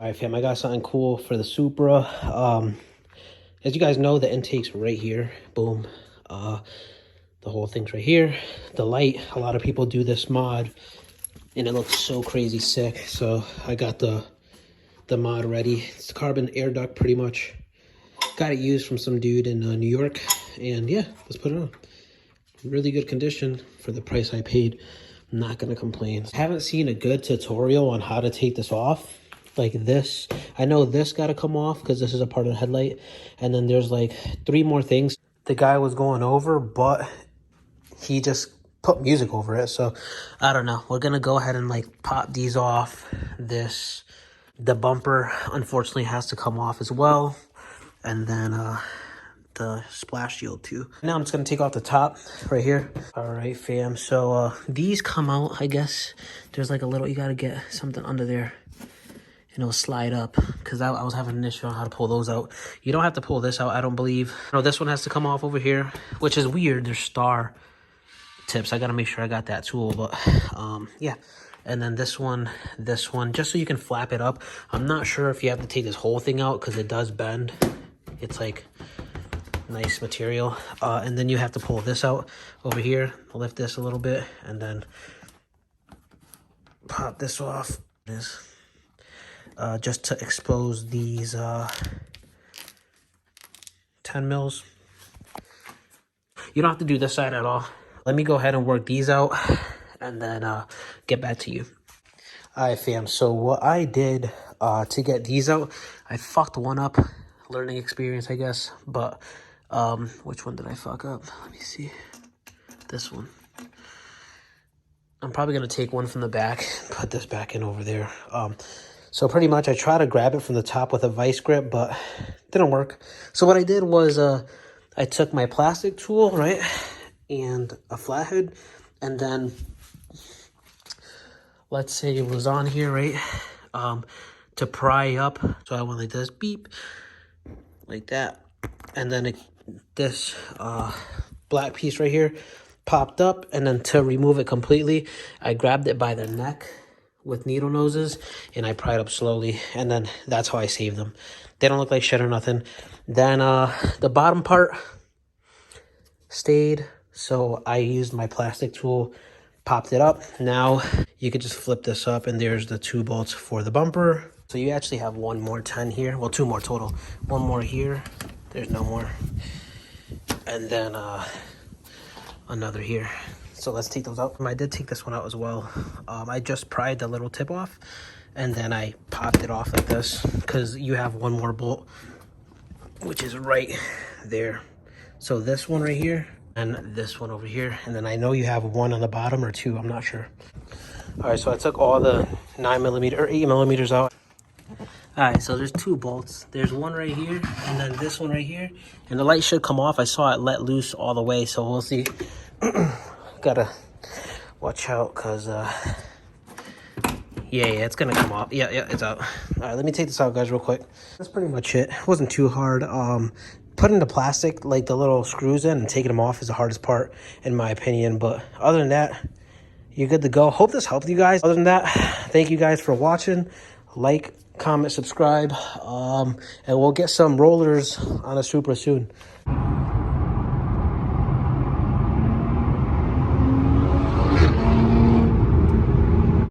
All right, fam, I got something cool for the Supra. As you guys know, the intake's right here. Boom. The whole thing's right here. The light, a lot of people do this mod, and it looks so crazy sick. So I got the mod ready. It's the carbon air duct, pretty much. Got it used from some dude in New York, and yeah, let's put it on. Really good condition for the price I paid. I'm not gonna complain. I haven't seen a good tutorial on how to take this off. Like this, I know this got to come off because this is a part of the headlight, and then there's like 3 more things the guy was going over, but he just put music over it. So I don't know, we're gonna go ahead and like pop these off. The bumper unfortunately has to come off as well, and then the splash shield too. Now I'm just gonna take off the top right here. All right, fam, so these come out, I guess there's like a little, you gotta get something under there and it'll slide up, because I was having an issue on how to pull those out. You don't have to pull this out, I don't believe. No, this one has to come off over here, which is weird. There's star tips. I gotta make sure I got that tool, but yeah. And then this one, just so you can flap it up. I'm not sure if you have to take this whole thing out because it does bend. It's like nice material. And then you have to pull this out over here, lift this a little bit, and then pop this off. Just to expose these 10 mils. You don't have to do this side at all. Let me go ahead and work these out and then get back to you. All right, fam, so what I did to get these out, I fucked one up. Learning experience, I guess, but which one did I fuck up? Let me see. This one. I'm probably gonna take one from the back, put this back in over there. So pretty much I tried to grab it from the top with a vice grip, but it didn't work. So what I did was I took my plastic tool, right, and a flathead, and then let's say it was on here, right, to pry up. So I went like this, beep, like that, and then this black piece right here popped up, and then to remove it completely, I grabbed it by the neck with needle noses and I pried up slowly, and then that's how I saved them. They don't look like shit or nothing. Then the bottom part stayed, so I used my plastic tool, popped it up. Now you could just flip this up and there's the 2 bolts for the bumper. So you actually have 1 more 10 here, well 2 more total. 1 more here, there's no more, and then another here. So let's take those out. I did take this one out as well. I just pried the little tip off and then I popped it off like this, because you have 1 more bolt, which is right there. So this one right here and this one over here, and then I know you have 1 on the bottom or 2, I'm not sure. All right, so I took all the 9mm or 8mm out. All right, so there's 2 bolts. There's 1 right here and then this one right here, and the light should come off. I saw it let loose all the way, so we'll see. Gotta watch out, because yeah, it's gonna come off. Yeah, it's out. All right, let me take this out, guys, real quick. That's pretty much it. It wasn't too hard. Putting the plastic, like the little screws in, and taking them off is the hardest part in my opinion, but other than that, you're good to go. Hope this helped you guys. Other than that, thank you guys for watching. Like, comment, subscribe, and we'll get some rollers on a Supra soon.